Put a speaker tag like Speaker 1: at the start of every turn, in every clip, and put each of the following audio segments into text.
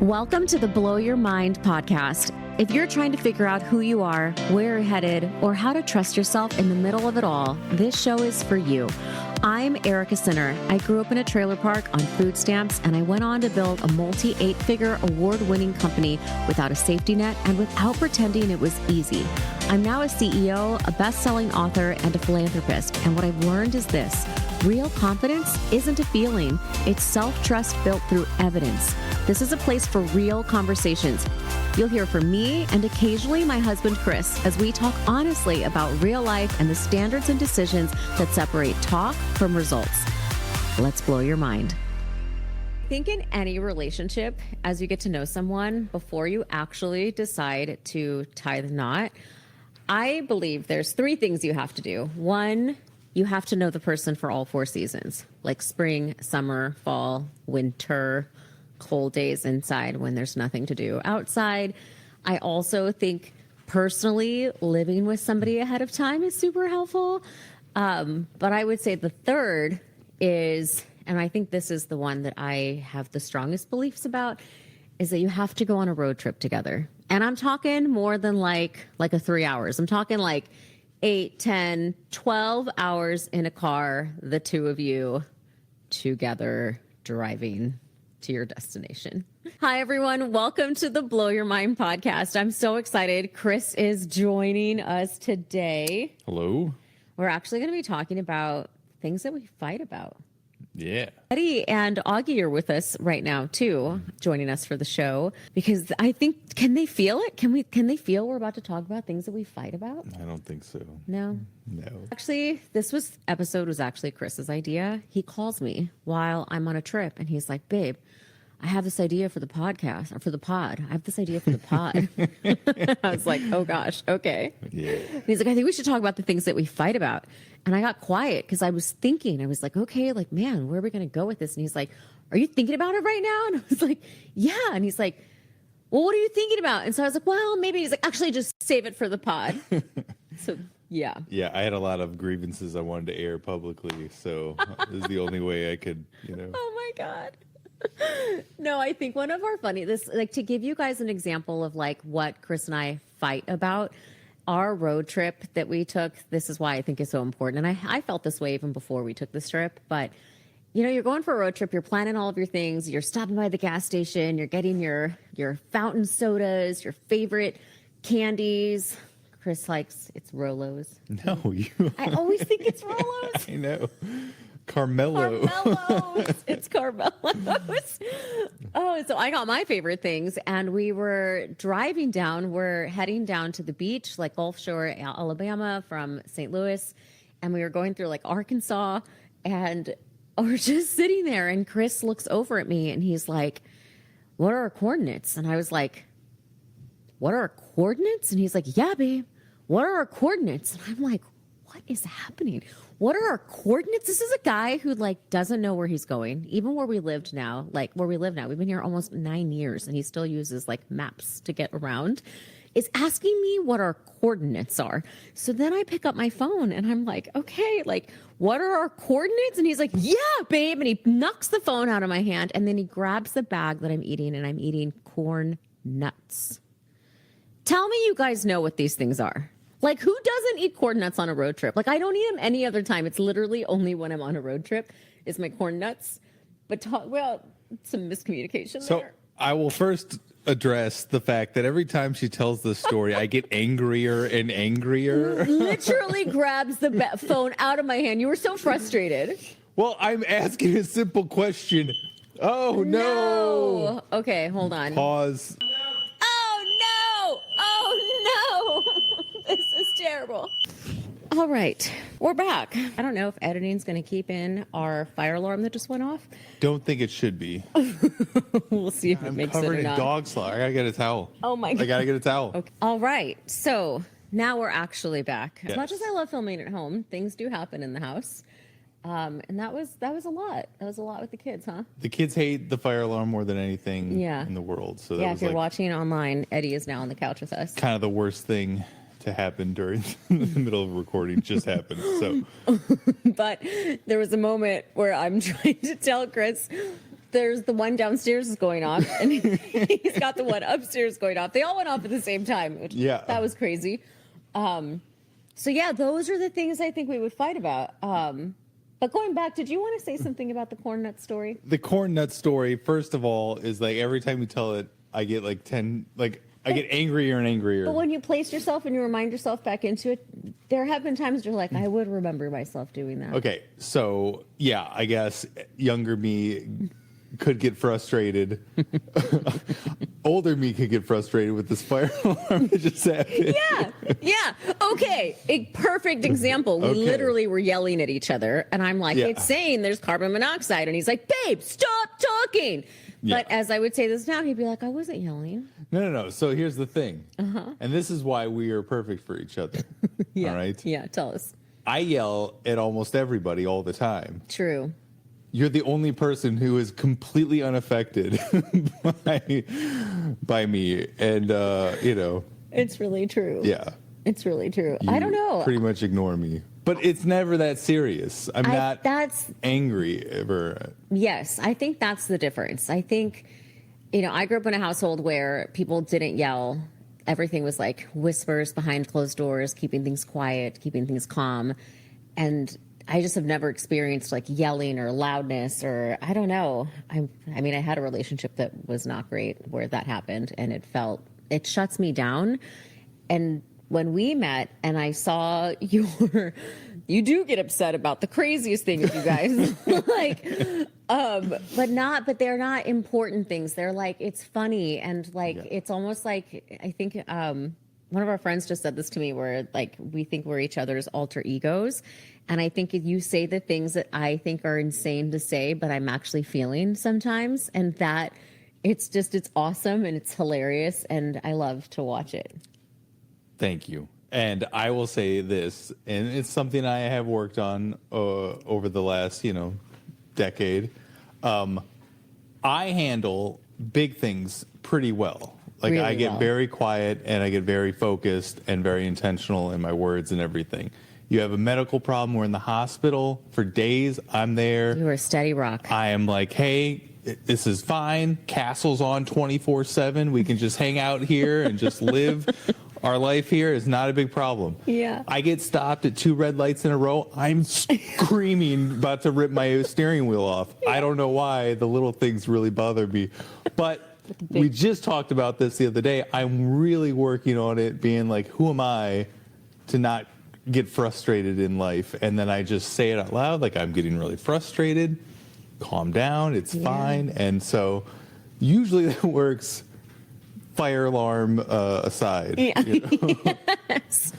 Speaker 1: Welcome to the Blow Your Mind podcast. If you're trying to figure out who you are, where you're headed, or how to trust yourself in the middle of it all, this show is for you. I'm Erika. I grew up in a trailer park on food stamps, and I went on to build a multi-8-figure award-winning company without a safety net and without pretending it was easy. I'm now a CEO, a best-selling author, and a philanthropist. And what I've learned is this: real confidence isn't a feeling. It's self-trust built through evidence. This is a place for real conversations. You'll hear from me and occasionally my husband, Chris, as we talk honestly about real life and the standards and decisions that separate talk from results. Let's blow your mind. I think in any relationship, as you get to know someone, before you actually decide to tie the knot, I believe there's 3 things you have to do. 1, you have to know the person for all 4 seasons, like spring, summer, fall, winter, cold days inside when there's nothing to do outside. I also think personally living with somebody ahead of time is super helpful. But I would say the third is, and I think this is the one that I have the strongest beliefs about, is that you have to go on a road trip together. And I'm talking more than like a 3 hours. I'm talking like 8, 10, 12 hours in a car, the 2 of you together driving to your destination. Hi, everyone. Welcome to the Blow Your Mind podcast. I'm so excited. Chris is joining us today.
Speaker 2: Hello.
Speaker 1: We're actually going to be talking about things that we fight about.
Speaker 2: Yeah.
Speaker 1: Eddie and Augie are with us right now too, joining us for the show, because I think, can they feel it? Can they feel we're about to talk about things that we fight about?
Speaker 2: I don't think so.
Speaker 1: No. Actually, this episode was actually Chris's idea. He calls me while I'm on a trip and he's like, babe, I have this idea for the podcast, or for the pod. I have this idea for the pod. I was like, oh gosh, okay.
Speaker 2: Yeah.
Speaker 1: He's like, I think we should talk about the things that we fight about. And I got quiet because I was thinking, I was like, okay, like, man, where are we going to go with this? And he's like, are you thinking about it right now? And I was like, yeah. And he's like, well, what are you thinking about? And so I was like, well, maybe. He's like, actually, just save it for the pod. So, yeah.
Speaker 2: Yeah, I had a lot of grievances I wanted to air publicly. So this is the only way I could,
Speaker 1: Oh, my God. No, I think one of our to give you guys an example of like what Chris and I fight about, our road trip that we took, this is why I think it's so important. And I felt this way even before we took this trip, but you're going for a road trip, you're planning all of your things, you're stopping by the gas station, you're getting your fountain sodas, your favorite candies. Chris likes, it's Rolos.
Speaker 2: No,
Speaker 1: I always think it's Rolos.
Speaker 2: I know. Carmelos.
Speaker 1: It's Carmelos. Oh, so I got my favorite things, and we were driving down. We're heading down to the beach, like Gulf Shore, Alabama, from St. Louis, and we were going through like Arkansas, and we're just sitting there. And Chris looks over at me, and he's like, "What are our coordinates?" And I was like, "What are our coordinates?" And he's like, "Yeah, babe. What are our coordinates?" And I'm like, what is happening? What are our coordinates? This is a guy who like doesn't know where he's going. Even where we live now, we've been here almost 9 years and he still uses like maps to get around, is asking me what our coordinates are. So then I pick up my phone and I'm like, okay, like what are our coordinates? And he's like, yeah, babe. And he knocks the phone out of my hand and then he grabs the bag that I'm eating, and I'm eating corn nuts. Tell me you guys know what these things are. Like, who doesn't eat corn nuts on a road trip? Like, I don't eat them any other time. It's literally only when I'm on a road trip is my corn nuts. But some miscommunication
Speaker 2: So
Speaker 1: there.
Speaker 2: I will first address the fact that every time she tells this story, I get angrier and angrier.
Speaker 1: Literally grabs the phone out of my hand. You were so frustrated.
Speaker 2: Well, I'm asking a simple question. Oh, no.
Speaker 1: Okay, hold on.
Speaker 2: Pause.
Speaker 1: Oh, no. This is terrible. All right, we're back. I don't know if editing's going to keep in our fire alarm that just went off.
Speaker 2: Don't think it should be.
Speaker 1: We'll see if it makes it or
Speaker 2: I'm covered in
Speaker 1: not.
Speaker 2: dog slobber. I gotta get a towel.
Speaker 1: Oh my God.
Speaker 2: I gotta get a towel.
Speaker 1: Okay. All right, so now we're actually back. As
Speaker 2: Yes.
Speaker 1: much as I love filming at home, things do happen in the house. And that was a lot. That was a lot with the kids, huh?
Speaker 2: The kids hate the fire alarm more than anything
Speaker 1: Yeah.
Speaker 2: in the world. So that
Speaker 1: Yeah,
Speaker 2: was
Speaker 1: if you're
Speaker 2: like
Speaker 1: watching online, Eddie is now on the couch with us.
Speaker 2: kind of the worst thing to happen during the middle of a recording just happened. So,
Speaker 1: But there was a moment where I'm trying to tell Chris, there's the one downstairs is going off, and he's got the one upstairs going off. They all went off at the same time. Which, that was crazy. So yeah, those are the things I think we would fight about. But going back, did you want to say something about the corn nut story?
Speaker 2: The corn nut story, first of all, is like every time you tell it, I get like 10, like I get angrier and angrier.
Speaker 1: But when you place yourself and you remind yourself back into it, there have been times you're like, I would remember myself doing that.
Speaker 2: Okay, so yeah, I guess younger me could get frustrated. Older me could get frustrated with this fire alarm that just happened.
Speaker 1: Yeah. Okay. A perfect example. We literally were yelling at each other, and I'm like, it's saying there's carbon monoxide, and he's like, babe, stop talking. But as I would say this now, he'd be like, I wasn't yelling.
Speaker 2: No. So here's the thing. And this is why we are perfect for each other. All right?
Speaker 1: Yeah, tell us.
Speaker 2: I yell at almost everybody all the time.
Speaker 1: True.
Speaker 2: You're the only person who is completely unaffected by me. And,
Speaker 1: It's really true.
Speaker 2: Yeah.
Speaker 1: It's really true. I don't know.
Speaker 2: Pretty much ignore me. But it's never that serious. I'm not angry ever.
Speaker 1: Yes, I think that's the difference. I think, I grew up in a household where people didn't yell. Everything was like whispers behind closed doors, keeping things quiet, keeping things calm. And I just have never experienced like yelling or loudness or I don't know. I mean, I had a relationship that was not great where that happened, and it shuts me down. And when we met and I saw you do get upset about the craziest things, you guys. But they're not important things. They're like, it's funny. And it's almost like, I think, one of our friends just said this to me where like, we think we're each other's alter egos. And I think if you say the things that I think are insane to say, but I'm actually feeling sometimes, and that it's awesome and it's hilarious. And I love to watch it. Thank
Speaker 2: you. And I will say this, and it's something I have worked on over the last, decade. I handle big things pretty well. Like really I get very quiet and I get very focused and very intentional in my words and everything. You have a medical problem, we're in the hospital for days, I'm there.
Speaker 1: You are a steady rock.
Speaker 2: I am like, hey, this is fine. Castle's on 24/7. We can just hang out here and just live our life here. Is not a big problem.
Speaker 1: Yeah.
Speaker 2: I get stopped at 2 red lights in a row. I'm screaming, about to rip my steering wheel off. Yeah. I don't know why. The little things really bother me. But we just talked about this the other day. I'm really working on it, being like, who am I to not get frustrated in life? And then I just say it out loud, like I'm getting really frustrated. Calm down, it's fine. And so usually that works, fire alarm aside.
Speaker 1: Yeah. Yes.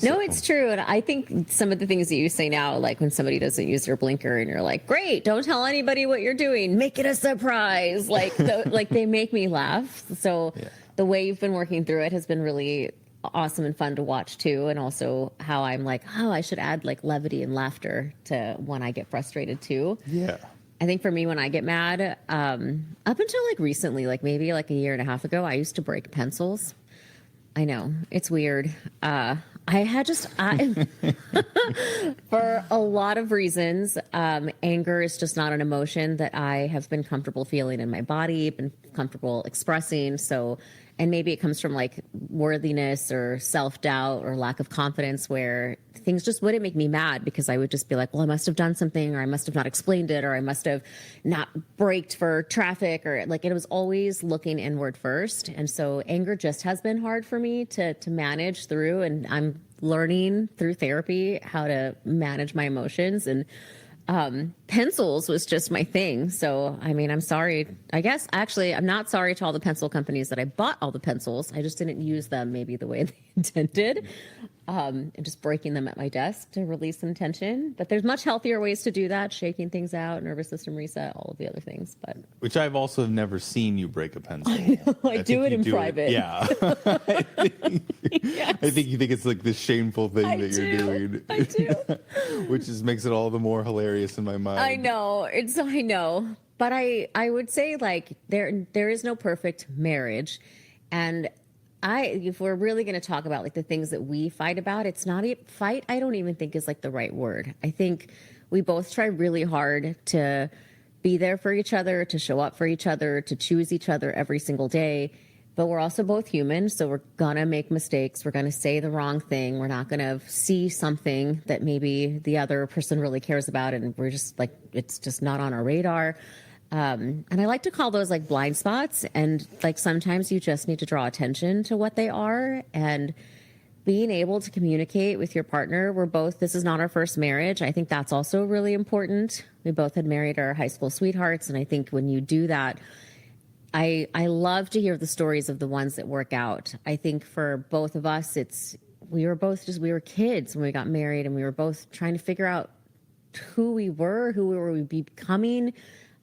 Speaker 1: No, it's true. And I think some of the things that you say now, like when somebody doesn't use their blinker and you're like, great, don't tell anybody what you're doing, make it a surprise. Like, like they make me laugh. So the way you've been working through it has been really awesome and fun to watch too. And also how I'm like, I should add like levity and laughter to when I get frustrated too.
Speaker 2: Yeah.
Speaker 1: I think for me, when I get mad, up until like recently, like maybe like a year and a half ago, I used to break pencils. I know, it's weird. I for a lot of reasons, anger is just not an emotion that I have been comfortable feeling in my body, been comfortable expressing. So, and maybe it comes from like worthiness or self-doubt or lack of confidence where things just wouldn't make me mad because I would just be like, well, I must have done something, or I must have not explained it, or I must have not braked for traffic, or like it was always looking inward first. And so anger just has been hard for me to manage through. And I'm learning through therapy how to manage my emotions, and pencils was just my thing. So, I mean, I'm sorry. I guess actually I'm not sorry to all the pencil companies that I bought all the pencils. I just didn't use them maybe the way they intended. And just breaking them at my desk to release some tension. But there's much healthier ways to do that. Shaking things out, nervous system reset, all of the other things. But
Speaker 2: which I've also never seen you break a pencil.
Speaker 1: I do it in private.
Speaker 2: Yeah. I think you think it's like this shameful thing that you're doing.
Speaker 1: I do.
Speaker 2: Which just makes it all the more hilarious in my mind.
Speaker 1: I know. I know. But I would say like there is no perfect marriage. And if we're really going to talk about like the things that we fight about, it's not a fight. I don't even think is like the right word. I think we both try really hard to be there for each other, to show up for each other, to choose each other every single day. But we're also both human, so we're going to make mistakes. We're going to say the wrong thing. We're not going to see something that maybe the other person really cares about, and we're just like, it's just not on our radar. And I like to call those like blind spots. And like sometimes you just need to draw attention to what they are. And being able to communicate with your partner, this is not our first marriage. I think that's also really important. We both had married our high school sweethearts. And I think when you do that, I love to hear the stories of the ones that work out. I think for both of us, we were kids when we got married, and we were both trying to figure out who we were becoming.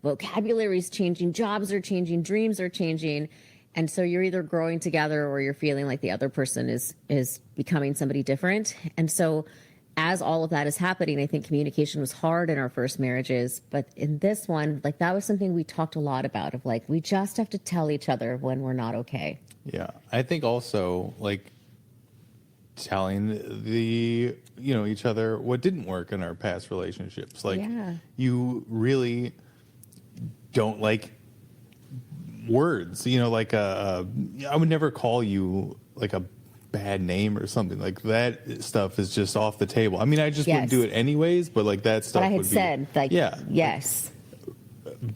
Speaker 1: Vocabulary is changing, jobs are changing, dreams are changing. And so you're either growing together or you're feeling like the other person is becoming somebody different. And so as all of that is happening, I think communication was hard in our first marriages. But in this one, like that was something we talked a lot about, of like, we just have to tell each other when we're not okay.
Speaker 2: Yeah. I think also like telling each other what didn't work in our past relationships. Like you really don't like words, like I would never call you like a bad name or something. Like that stuff is just off the table. I mean, I just wouldn't do it anyways, but like that stuff
Speaker 1: but I had
Speaker 2: would
Speaker 1: said,
Speaker 2: be,
Speaker 1: like, yes.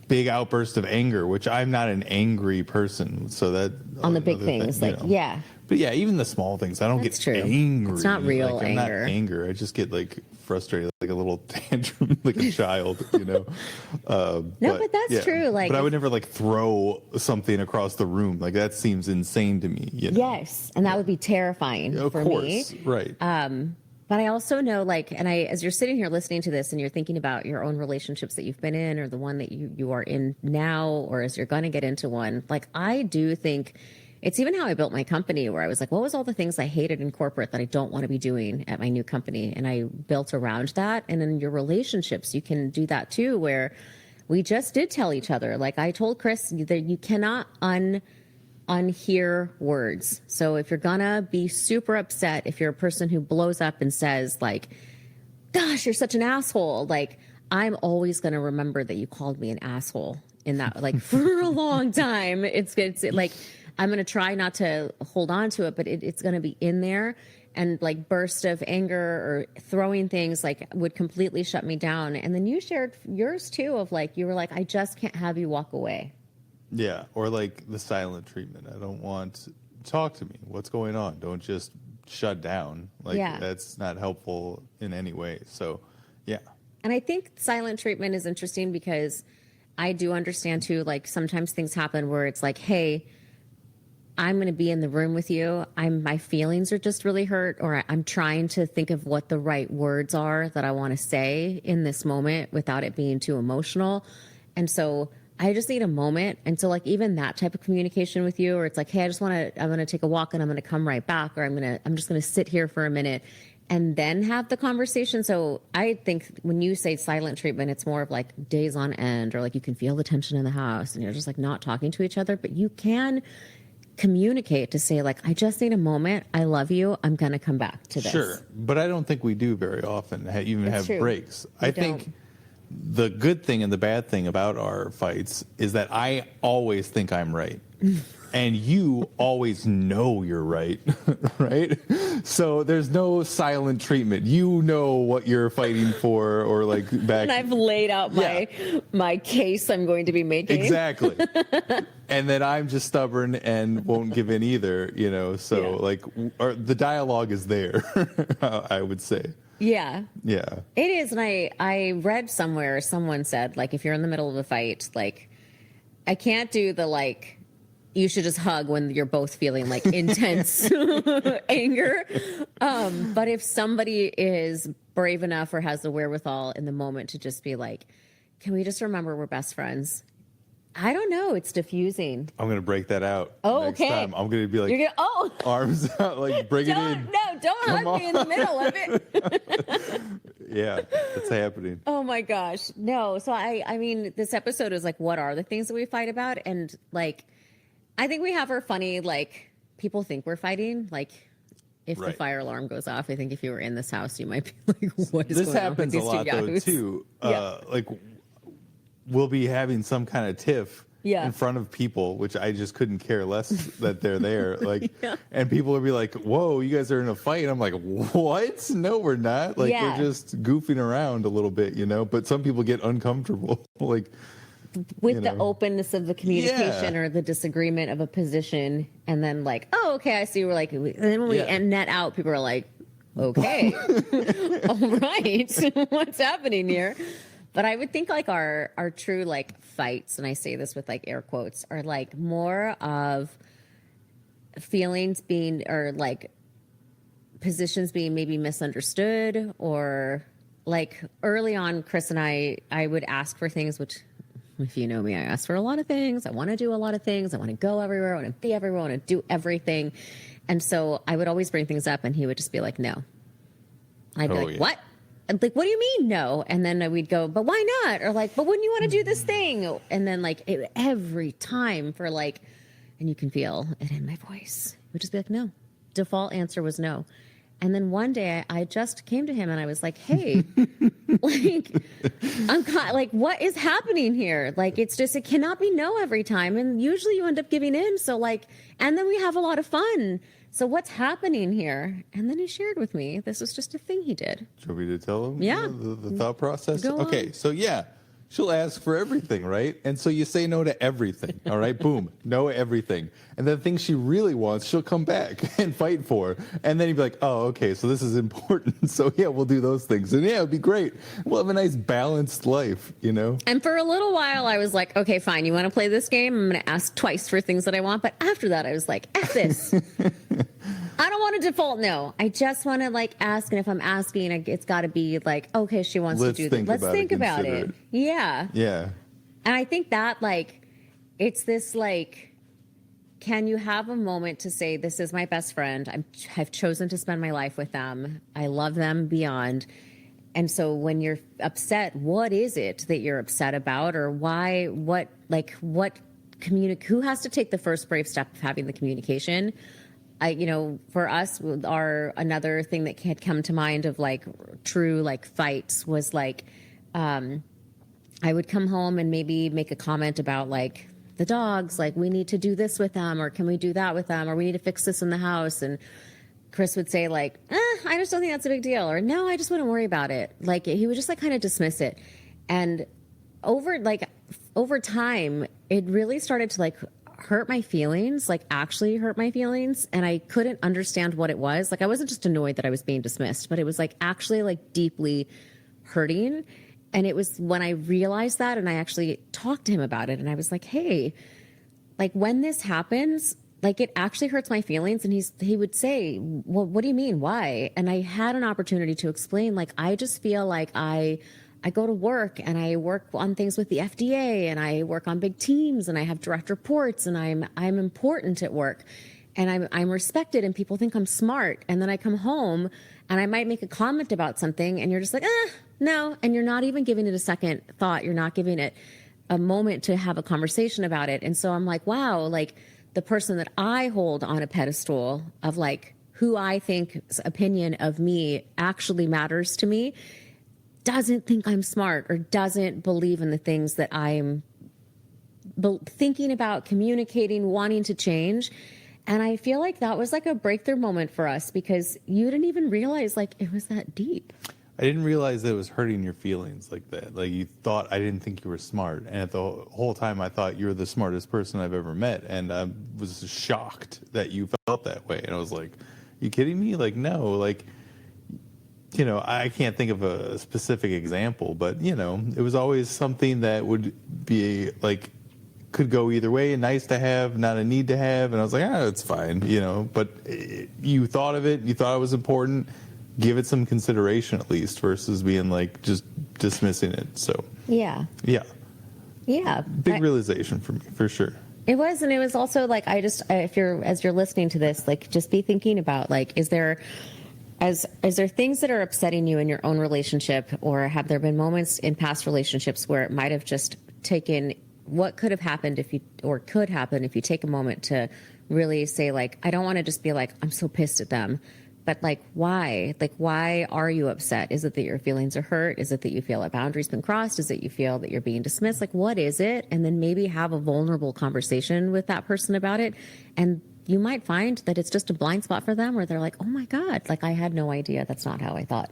Speaker 2: Big outburst of anger, which I'm not an angry person. So that
Speaker 1: on the big things,
Speaker 2: But yeah, even the small things, I don't get angry.
Speaker 1: It's not real
Speaker 2: I'm
Speaker 1: anger.
Speaker 2: Not anger. I just get like frustrated, like a little tantrum, like a child,
Speaker 1: but that's true. Like,
Speaker 2: but I would never like throw something across the room. Like that seems insane to me.
Speaker 1: Yes, and that would be terrifying for me.
Speaker 2: Right.
Speaker 1: But I also know, like, and as you're sitting here listening to this and you're thinking about your own relationships that you've been in, or the one that you are in now, or as you're going to get into one, like I do think it's even how I built my company, where I was like, what was all the things I hated in corporate that I don't want to be doing at my new company? And I built around that. And in your relationships, you can do that too, where we just did tell each other. Like I told Chris that you cannot unhear words. So if you're gonna be super upset, if you're a person who blows up and says like, gosh, you're such an asshole, like I'm always gonna remember that you called me an asshole in that, like for a long time. It's like, I'm going to try not to hold on to it, but it's going to be in there. And like burst of anger or throwing things like would completely shut me down. And then you shared yours too, of like, you were like, I just can't have you walk away.
Speaker 2: Yeah. Or like the silent treatment. I don't want to talk to me. What's going on? Don't just shut down. Like that's not helpful in any way. So yeah. And
Speaker 1: I think silent treatment is interesting because I do understand too, like sometimes things happen where it's like, hey, I'm going to be in the room with you. My feelings are just really hurt, or I'm trying to think of what the right words are that I want to say in this moment without it being too emotional. And so I just need a moment. And so like even that type of communication with you, or it's like, hey, I'm going to take a walk and I'm going to come right back, or I'm just going to sit here for a minute and then have the conversation. So I think when you say silent treatment, it's more of like days on end, or like you can feel the tension in the house and you're just like not talking to each other, but you can communicate to say like, I just need a moment. I love you. I'm going to come back to this.
Speaker 2: Sure. But I don't think we do very often even have breaks. I think the good thing and the bad thing about our fights is that I always think I'm right. And you always know you're right, right? So there's no silent treatment. You know what you're fighting for, or like back.
Speaker 1: And I've laid out my case I'm going to be making.
Speaker 2: Exactly. And then I'm just stubborn and won't give in either, So like the dialogue is there, I would say.
Speaker 1: Yeah.
Speaker 2: Yeah.
Speaker 1: It is. And I read somewhere, someone said, like, if you're in the middle of a fight, like, I can't do the like, you should just hug when you're both feeling like intense anger. But if somebody is brave enough or has the wherewithal in the moment to just be like, can we just remember we're best friends? I don't know. It's diffusing.
Speaker 2: I'm going to break that out.
Speaker 1: Oh,
Speaker 2: next
Speaker 1: okay.
Speaker 2: time. I'm going to be like, arms out, like bring it in.
Speaker 1: No, don't hug me in the middle of it.
Speaker 2: Yeah, it's happening.
Speaker 1: Oh my gosh. No. So I mean, this episode is like, what are the things that we fight about? And like, I think we have our funny, like, people think we're fighting. Like, if the fire alarm goes off, I think if you were in this house, you might be like, what is
Speaker 2: this
Speaker 1: going on with
Speaker 2: happens
Speaker 1: these
Speaker 2: a lot,
Speaker 1: two yahoos?
Speaker 2: though, too. Like, we'll be having some kind of tiff in front of people, which I just couldn't care less that they're there. Like, and people would be like, "Whoa, you guys are in a fight." And I'm like, "What? No, we're not. Like, we're just goofing around a little bit, you know." But some people get uncomfortable, like
Speaker 1: with the openness of the communication or the disagreement of a position, and then like, "Oh, okay, I see." We're like, and then when we net out, people are like, "Okay, all right, what's happening here?" But I would think like our true like fights, and I say this with like air quotes, are like more of feelings being, or like positions being maybe misunderstood, or like early on, Chris and I would ask for things, which if you know me, I ask for a lot of things. I want to do a lot of things. I want to go everywhere. I want to be everywhere. I want to do everything. And so I would always bring things up and he would just be like, no. I'd be like, what? I'm like, what do you mean no? And then we'd go, but why not? Or like, but wouldn't you want to do this thing? And then like every time for like, and you can feel it in my voice, it would just be like, no. Default answer was no. And then one day I just came to him and I was like, hey, like, like, what is happening here? Like, it's just, it cannot be no every time. And usually you end up giving in. So like, and then we have a lot of fun. So what's happening here? And then he shared with me, this was just a thing he did.
Speaker 2: Do you want me to tell him the thought process?
Speaker 1: Go
Speaker 2: okay,
Speaker 1: on.
Speaker 2: So she'll ask for everything, right? And so you say no to everything, all right? Boom, no everything. And then the things she really wants, she'll come back and fight for. And then you'd be like, oh, okay, so this is important. So yeah, we'll do those things. And yeah, it'd be great. We'll have a nice balanced life, you know?
Speaker 1: And for a little while, I was like, okay, fine, you want to play this game? I'm going to ask twice for things that I want. But after that, I was like, F this. I don't want to default no. I just want to like ask, and if I'm asking, it's got to be like, okay, she wants to do this. Let's think about it. Yeah.
Speaker 2: Yeah.
Speaker 1: And I think that like, it's this like, can you have a moment to say, this is my best friend. I've chosen to spend my life with them. I love them beyond. And so when you're upset, what is it that you're upset about, or why, who has to take the first brave step of having the communication? For us, another thing that had come to mind of like true like fights was like, I would come home and maybe make a comment about like the dogs, like we need to do this with them, or can we do that with them, or we need to fix this in the house. And Chris would say like, I just don't think that's a big deal, or no, I just wouldn't worry about it. Like he would just like kind of dismiss it. And over time, it really started to like hurt my feelings, like actually hurt my feelings. And I couldn't understand what it was. Like I wasn't just annoyed that I was being dismissed, but it was like actually like deeply hurting. And it was when I realized that, and I actually talked to him about it, and I was like, hey, like when this happens, like it actually hurts my feelings. And he would say, well, what do you mean? Why? And I had an opportunity to explain, like, I just feel like I go to work and I work on things with the FDA, and I work on big teams, and I have direct reports, and I'm important at work, and I'm respected, and people think I'm smart. And then I come home and I might make a comment about something, and you're just like, no. And you're not even giving it a second thought. You're not giving it a moment to have a conversation about it. And so I'm like, wow, like the person that I hold on a pedestal of like who I think's opinion of me actually matters to me doesn't think I'm smart, or doesn't believe in the things that I'm thinking about, communicating, wanting to change. And I feel like that was like a breakthrough moment for us, because you didn't even realize like it was that deep.
Speaker 2: I didn't realize that it was hurting your feelings like that. Like you thought I didn't think you were smart. And the whole time I thought you were the smartest person I've ever met. And I was shocked that you felt that way. And I was like, you kidding me? Like, no, like, you know, I can't think of a specific example, but, you know, it was always something that would be like, could go either way, nice to have, not a need to have. And I was like, it's fine, you know, but you thought of it, you thought it was important, give it some consideration at least, versus being like just dismissing it. So yeah big realization for me, for sure.
Speaker 1: It was. And it was also like, as you're listening to this, like just be thinking about like, is there things that are upsetting you in your own relationship, or have there been moments in past relationships where it might have just taken what could have happened could happen if you take a moment to really say like, I don't want to just be like, I'm so pissed at them, but like, why? Like, why are you upset? Is it that your feelings are hurt? Is it that you feel a boundary's been crossed? Is it you feel that you're being dismissed? Like, what is it? And then maybe have a vulnerable conversation with that person about it. And you might find that it's just a blind spot for them where they're like, oh my God, like I had no idea. That's not how I thought.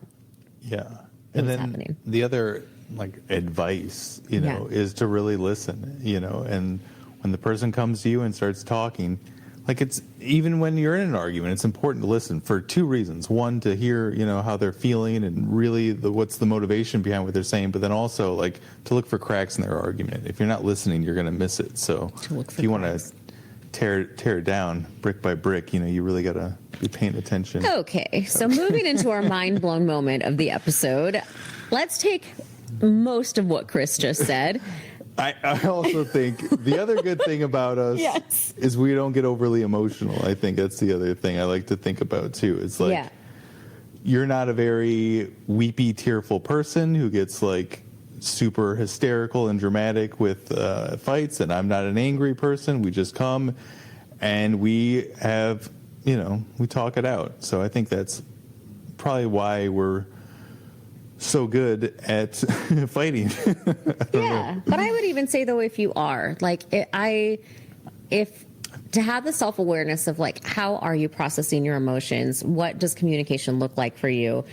Speaker 2: Yeah. And then
Speaker 1: happening.
Speaker 2: The other like advice, you know, is to really listen, you know, and when the person comes to you and starts talking, like it's even when you're in an argument, it's important to listen for two reasons. One, to hear, you know, how they're feeling and really what's the motivation behind what they're saying, but then also like to look for cracks in their argument. If you're not listening, you're going to miss it. So if you want to tear it down brick by brick, you know, you really got to be paying attention.
Speaker 1: Okay. So moving into our mind blown moment of the episode, let's take most of what Chris just said.
Speaker 2: I also think the other good thing about us is we don't get overly emotional. I think that's the other thing I like to think about too. It's like you're not a very weepy, tearful person who gets like super hysterical and dramatic with fights, and I'm not an angry person. We just come and we have, you know, we talk it out. So I think that's probably why we're so good at fighting.
Speaker 1: But I would even say though, if you are like, if to have the self-awareness of like, how are you processing your emotions? What does communication look like for you?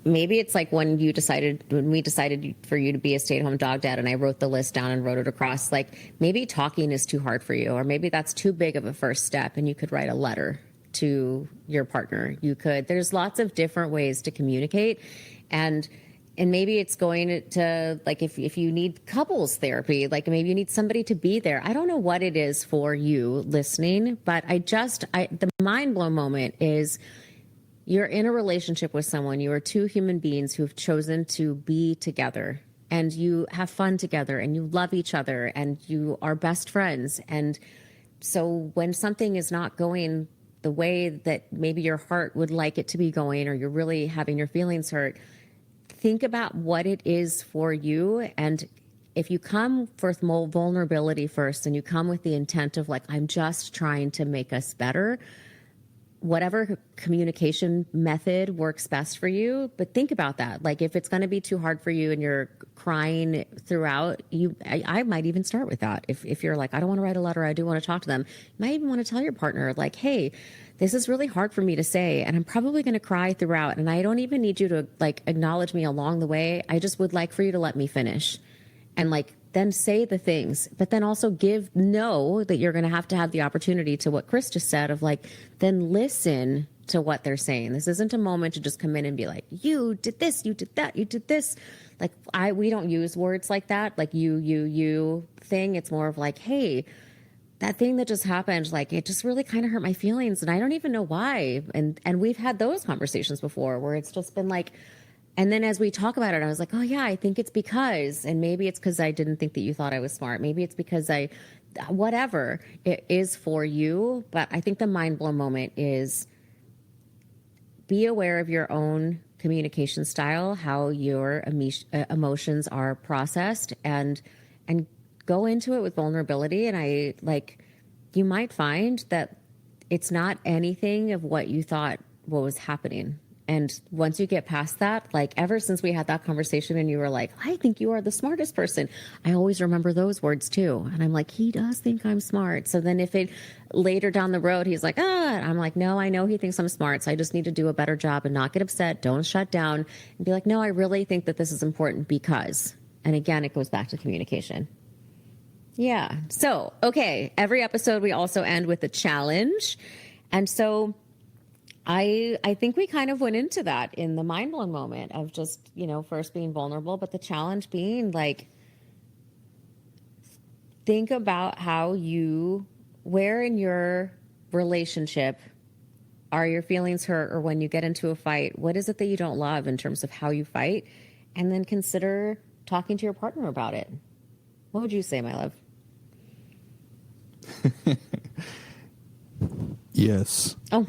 Speaker 1: Maybe it's like when we decided for you to be a stay-at-home dog dad and I wrote the list down and wrote it across, like maybe talking is too hard for you, or maybe that's too big of a first step and you could write a letter to your partner. There's lots of different ways to communicate, and maybe it's going to, like, if you need couples therapy, like maybe you need somebody to be there. I don't know what it is for you listening, but the mind blown moment is you're in a relationship with someone. You are two human beings who have chosen to be together, and you have fun together, and you love each other, and you are best friends. And so when something is not going the way that maybe your heart would like it to be going, or you're really having your feelings hurt, think about what it is for you. And if you come with vulnerability first and you come with the intent of like, I'm just trying to make us better, whatever communication method works best for you. But think about that. Like if it's going to be too hard for you and you're crying throughout, I might even start with that. If you're like, I don't want to write a letter, I do want to talk to them. You might even want to tell your partner like, hey, this is really hard for me to say, and I'm probably going to cry throughout. And I don't even need you to like acknowledge me along the way. I just would like for you to let me finish, and like then say the things, but then also know that you're going to have the opportunity to what Chris just said of like, then listen to what they're saying. This isn't a moment to just come in and be like, you did this, you did that, you did this. Like we don't use words like that, like you thing. It's more of like, hey, that thing that just happened, like it just really kind of hurt my feelings and I don't even know why. And we've had those conversations before where it's just been like, and then as we talk about it, I was like, oh yeah, I think it's because, and maybe it's because I didn't think that you thought I was smart. Maybe it's because whatever it is for you. But I think the mind blown moment is be aware of your own communication style, how your emotions are processed, and go into it with vulnerability. And you might find that it's not anything of what you thought what was happening. And once you get past that, like ever since we had that conversation and you were like, I think you are the smartest person, I always remember those words too. And I'm like, he does think I'm smart. So then if it later down the road, he's like, I'm like, no, I know he thinks I'm smart. So I just need to do a better job and not get upset. Don't shut down and be like, no, I really think that this is important because, and again, it goes back to communication. Yeah. So, okay. Every episode, we also end with a challenge. And so I think we kind of went into that in the mind blown moment of just, first being vulnerable, but the challenge being like, think about where in your relationship are your feelings hurt, or when you get into a fight, what is it that you don't love in terms of how you fight? And then consider talking to your partner about it. What would you say, my love?
Speaker 2: Yes.
Speaker 1: Oh.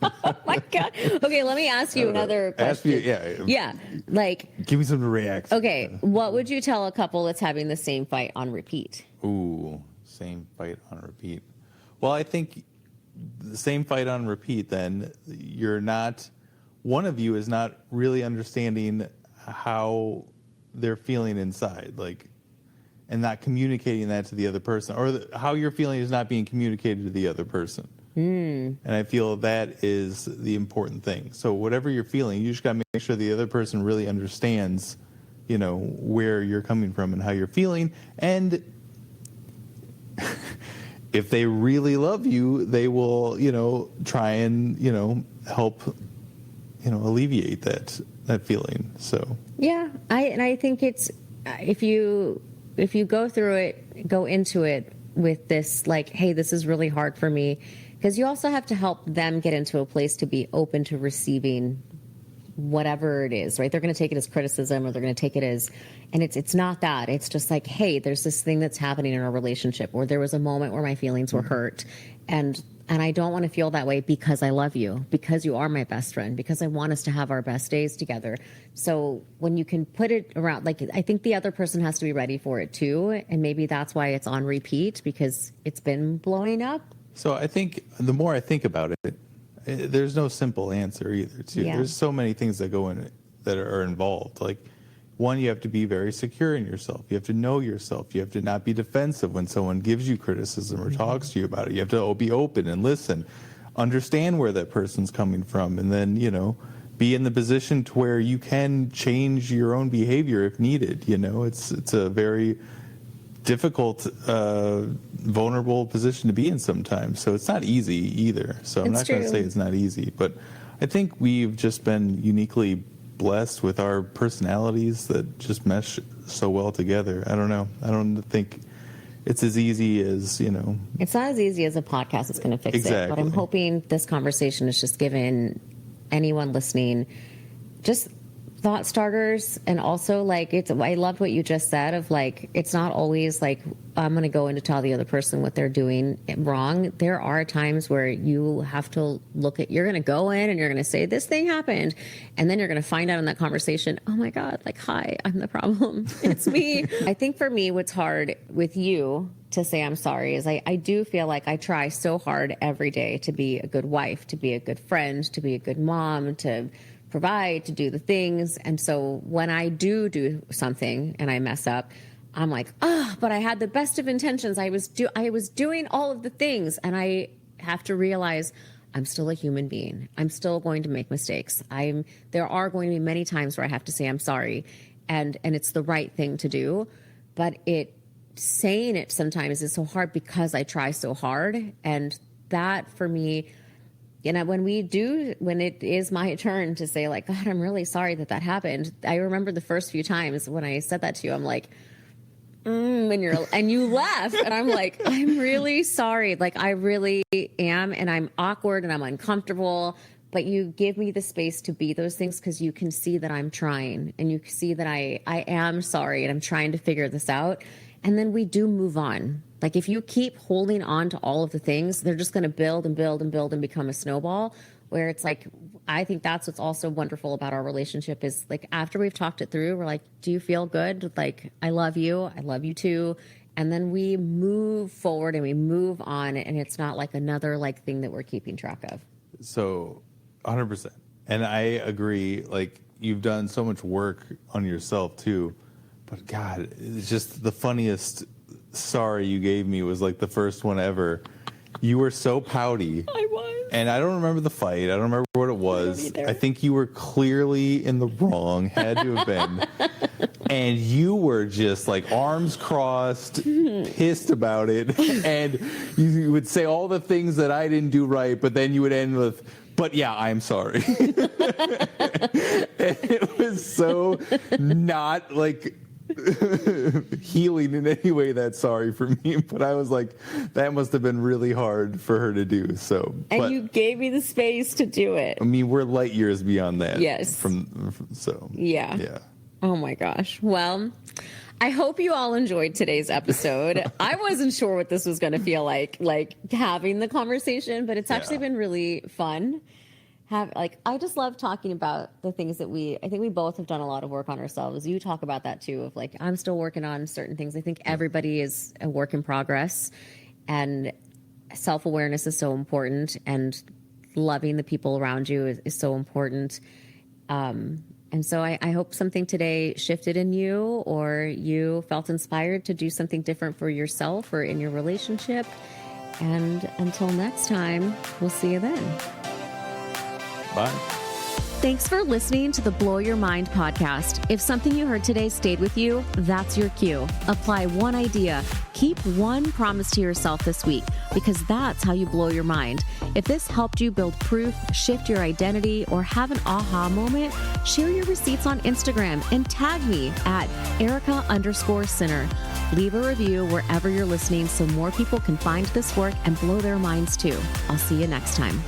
Speaker 1: Oh my God. Okay, let me ask you another question. Yeah. Like,
Speaker 2: give me something to react.
Speaker 1: Okay, what would you tell a couple that's having the same fight on repeat?
Speaker 2: Ooh, same fight on repeat. Well, I think the same fight on repeat, then one of you is not really understanding how they're feeling inside, like, and not communicating that to the other person, or how you're feeling is not being communicated to the other person. And I feel that is the important thing. So whatever you're feeling, you just got to make sure the other person really understands, where you're coming from and how you're feeling. And if they really love you, they will, try and, help, alleviate that feeling. So
Speaker 1: yeah, I think it's if you go through it, go into it with this, like, hey, this is really hard for me, because you also have to help them get into a place to be open to receiving whatever it is, right? They're going to take it as criticism, or they're going to take it as, and it's not that. It's just like, hey, there's this thing that's happening in our relationship, or there was a moment where my feelings were hurt, and I don't want to feel that way because I love you, because you are my best friend, because I want us to have our best days together. So when you can put it around, like, I think the other person has to be ready for it too, and maybe that's why it's on repeat, because it's been blowing up.
Speaker 2: So I think the more I think about it, there's no simple answer either, too.
Speaker 1: Yeah.
Speaker 2: There's so many things that go in it that are involved. Like, one, you have to be very secure in yourself. You have to know yourself. You have to not be defensive when someone gives you criticism or talks to you about it. You have to be open and listen, understand where that person's coming from, and then, be in the position to where you can change your own behavior if needed. It's a very difficult, vulnerable position to be in sometimes. So it's not easy either. So I'm not going to say it's not easy, but I think we've just been uniquely blessed with our personalities that just mesh so well together. I don't know. I don't think it's as easy as,
Speaker 1: It's not as easy as a podcast is going to fix it. But I'm hoping this conversation has just given anyone listening just thought starters, and also, like, I loved what you just said of, like, it's not always like I'm going to go in to tell the other person what they're doing wrong. There are times where you have to you're going to go in and you're going to say, this thing happened, and then you're going to find out in that conversation, oh my God, like, hi, I'm the problem. It's me. I think for me, what's hard with you to say I'm sorry is I do feel like I try so hard every day to be a good wife, to be a good friend, to be a good mom, to provide, to do the things. And so when I do something and I mess up, I'm like, but I had the best of intentions. I was doing all of the things. And I have to realize I'm still a human being. I'm still going to make mistakes. There are going to be many times where I have to say I'm sorry, and it's the right thing to do. But saying it sometimes is so hard because I try so hard. And that, for me, when it is my turn to say, like, God, I'm really sorry that happened. I remember the first few times when I said that to you, I'm like, and you laugh, and I'm like, I'm really sorry. Like, I really am. And I'm awkward and I'm uncomfortable, but you give me the space to be those things, because you can see that I'm trying, and you see that I am sorry, and I'm trying to figure this out. And then we do move on. Like, if you keep holding on to all of the things, they're just going to build and build and build and become a snowball, where it's like, I think that's what's also wonderful about our relationship is, like, after we've talked it through, we're like, do you feel good? Like, I love you too. And then we move forward and we move on, and it's not like another, like, thing that we're keeping track of.
Speaker 2: So 100%. And I agree. Like, you've done so much work on yourself too, but God, it's just the funniest sorry you gave me was, like, the first one ever. You were so pouty.
Speaker 1: I was.
Speaker 2: And I don't remember the fight. I don't remember what it was. I think you were clearly in the wrong, had to have been. And you were just, like, arms crossed, pissed about it. And you would say all the things that I didn't do right, but then you would end with, but yeah, I'm sorry. And it was so not, like, healing in any way. That's sorry for me, but I was like, that must have been really hard for her to do. So,
Speaker 1: and you gave me the space to do it.
Speaker 2: I mean, we're light years beyond that.
Speaker 1: Yes.
Speaker 2: Yeah.
Speaker 1: Oh my gosh. Well, I hope you all enjoyed today's episode. I wasn't sure what this was going to feel like having the conversation, but it's actually been really fun. I just love talking about the things that I think we both have done a lot of work on ourselves. You talk about that too, of, like, I'm still working on certain things. I think everybody is a work in progress, and self-awareness is so important, and loving the people around you is so important. And so I hope something today shifted in you, or you felt inspired to do something different for yourself or in your relationship. And until next time, we'll see you then.
Speaker 2: Bye.
Speaker 1: Thanks for listening to the Blow Your Mind podcast. If something you heard today stayed with you, that's your cue. Apply one idea. Keep one promise to yourself this week, because that's how you blow your mind. If this helped you build proof, shift your identity, or have an aha moment, share your receipts on Instagram and tag me at Erika_Sinner. Leave a review wherever you're listening so more people can find this work and blow their minds too. I'll see you next time.